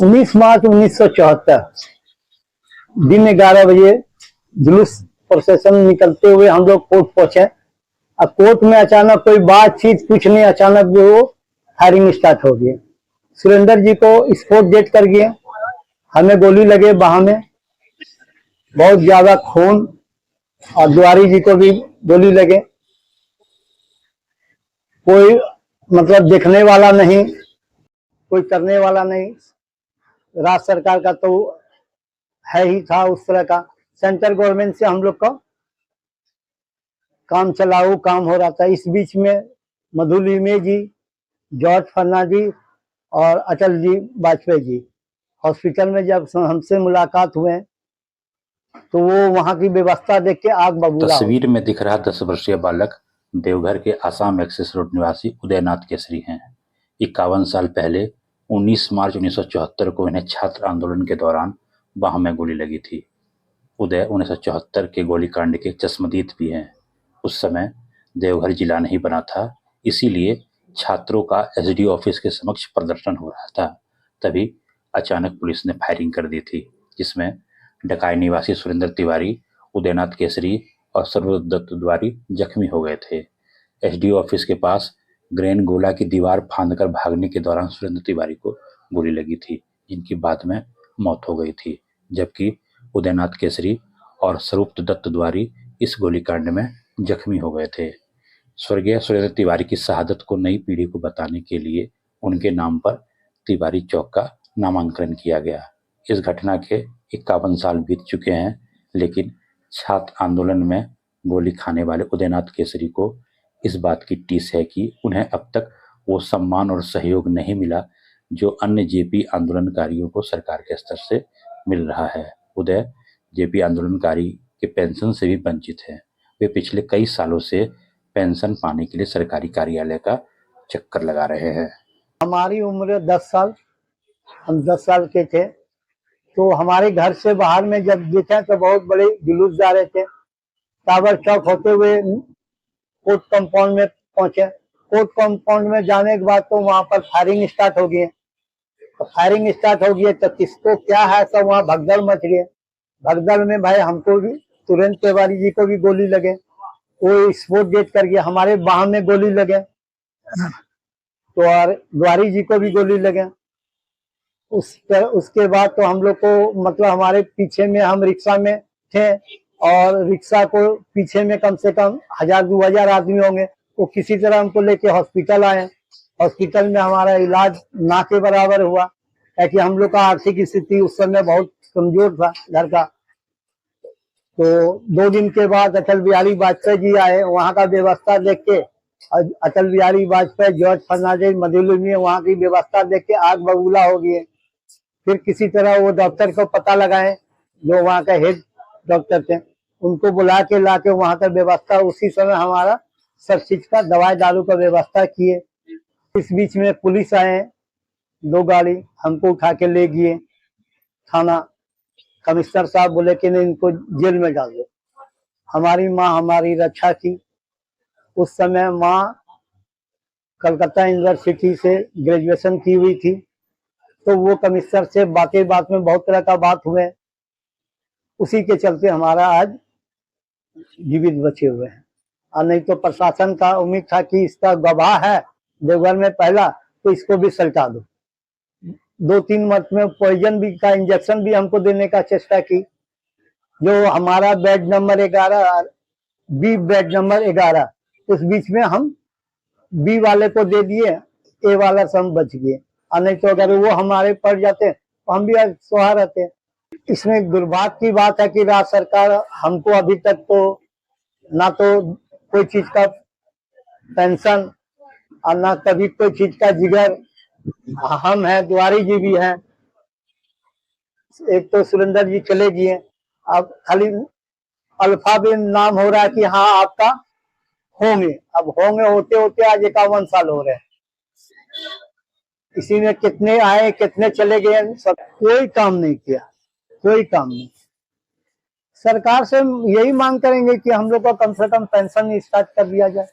19 मार्च 1974 दिन 11 बजे जुलूस प्रोसेशन निकलते हुए हम लोग कोर्ट पहुंचे। अब कोर्ट में अचानक कोई बातचीत कुछ नहीं, अचानक जो फायरिंग स्टार्ट हो गई। सुरेंद्र जी को स्पॉट डेट कर गए, हमें गोली लगे बाह में, बहुत ज्यादा खून, और दुआरी जी को भी गोली लगे। कोई मतलब देखने वाला नहीं, कोई करने वाला नहीं। राज्य सरकार का तो है ही था उस तरह का, सेंट्रल गवर्नमेंट से हम लोग का काम चलाऊ काम हो रहा था। इस बीच में मधुलिमे जी, जॉर्ज फर्नांडिस और अटल जी वाजपेयी जी हॉस्पिटल में जब हमसे मुलाकात हुए तो वो वहां की व्यवस्था देख के आग बबूला। तस्वीर में दिख रहा 10 वर्षीय बालक देवघर के आसाम एक्सेस रोड निवासी उदयनाथ केसरी हैं। 51 साल पहले 19 मार्च 1974 को इन्हें छात्र आंदोलन के दौरान बाह में गोली लगी थी। उदय 1974 के गोलीकांड के चश्मदीद भी हैं। उस समय देवघर जिला नहीं बना था, इसीलिए छात्रों का एसडीओ ऑफिस के समक्ष प्रदर्शन हो रहा था। तभी अचानक पुलिस ने फायरिंग कर दी थी, जिसमें डकाई निवासी सुरेंद्र तिवारी, उदयनाथ केसरी और सर्वदत्त द्वारी जख्मी हो गए थे। एसडीओ ऑफिस के पास ग्रेन गोला की दीवार फांदकर भागने के दौरान सुरेंद्र तिवारी को गोली लगी थी, जिनकी बाद में मौत हो गई थी, जबकि उदयनाथ केसरी और सर्वदत्त द्वारी इस गोलीकांड में जख्मी हो गए थे। स्वर्गीय सुरेंद्र तिवारी की शहादत को नई पीढ़ी को बताने के लिए उनके नाम पर तिवारी चौक का नामांकन किया गया। इस घटना के 51 साल बीत चुके हैं, लेकिन छात्र आंदोलन में गोली खाने वाले उदयनाथ केसरी को इस बात की टीस है कि उन्हें अब तक वो सम्मान और सहयोग नहीं मिला जो अन्य जेपी आंदोलनकारियों को सरकार के स्तर से मिल रहा है। उदय जेपी आंदोलनकारी के पेंशन से भी वंचित हैं। वे पिछले कई सालों से पेंशन पाने के लिए सरकारी कार्यालय का चक्कर लगा रहे हैं। हमारी उम्र 10 साल, हम 10 साल के थे तो हमारे घर से बाहर में जब देखे तो बहुत बड़े जुलूस जा रहे थे। टावर चौक होते हुए कोर्ट कंपाउंड में पहुंचे। कोर्ट कंपाउंड में जाने के बाद तो वहां पर फायरिंग स्टार्ट हो गई। फायरिंग स्टार्ट हो गई तो किसको क्या है, सब वहाँ भगदड़ मच गए। भगदड़ में भाई हमको भी, तुरंत तिवारी जी को भी गोली लगे, वो स्पॉट डेट कर गया। हमारे बाह में गोली लगे तो और द्वारी जी को भी गोली लगे। उसके बाद तो हम लोग को मतलब हमारे पीछे में, हम रिक्शा में थे और रिक्शा को पीछे में कम से कम 1000-2000 आदमी होंगे। वो किसी तरह हमको लेके हॉस्पिटल आए। हॉस्पिटल में हमारा इलाज ना के बराबर हुआ, क्योंकि हम लोग का आर्थिक स्थिति उस समय बहुत कमजोर था घर का। तो 2 दिन के बाद अटल बिहारी वाजपेयी जी आए, वहाँ का व्यवस्था देख के अटल बिहारी वाजपेयी, जॉर्ज फर्नांडिस, मधुलिमे, वहाँ की व्यवस्था देख के आग बबूला हो गई। फिर किसी तरह वो डॉक्टर को पता लगाए, जो वहाँ का हेड डॉक्टर थे, उनको बुला के ला के वहाँ का व्यवस्था, उसी समय हमारा सब चीज का दवाई दारू का व्यवस्था किए। इस बीच में पुलिस आए, 2 गाड़ी हमको उठा के ले गए थाना। कमिश्नर साहब बोले कि नहीं, इनको जेल में डाल दो। हमारी माँ हमारी रक्षा की। उस समय माँ कलकत्ता यूनिवर्सिटी से ग्रेजुएशन की हुई थी, तो वो कमिश्नर से बात में बहुत तरह का बात हुए। उसी के चलते हमारा आज जीवित बचे हुए हैं। और नहीं तो प्रशासन का उम्मीद था कि इसका गवाह है देवघर में पहला, तो इसको भी सल्टा दो। 2-3 मंथ में पॉइजन भी का इंजेक्शन भी हमको देने का चेष्टा की। जो हमारा bed number 11, B bed number 11, उस बीच में हम बी वाले को दे दिए, ए वाला से हम बच गए। और नहीं तो अगर वो हमारे पड़ जाते तो हम भी आज सुहा रहते। इसमें दुर्भाग्य की बात है कि राज्य सरकार हमको अभी तक तो ना तो कोई चीज का पेंशन और ना कभी कोई चीज का जिगर। हम हैं, द्वारी जी भी हैं, एक तो सुरेंद्र जी चले गए। अब खाली अल्फा भी नाम हो रहा है कि हाँ आपका होंगे। अब होंगे होते होते आज 51 साल हो रहे हैं। इसी में कितने आए कितने चले गए, सब कोई काम नहीं किया, कोई काम नहीं। सरकार से यही मांग करेंगे कि हम लोग को कम से कम पेंशन स्टार्ट कर दिया जाए।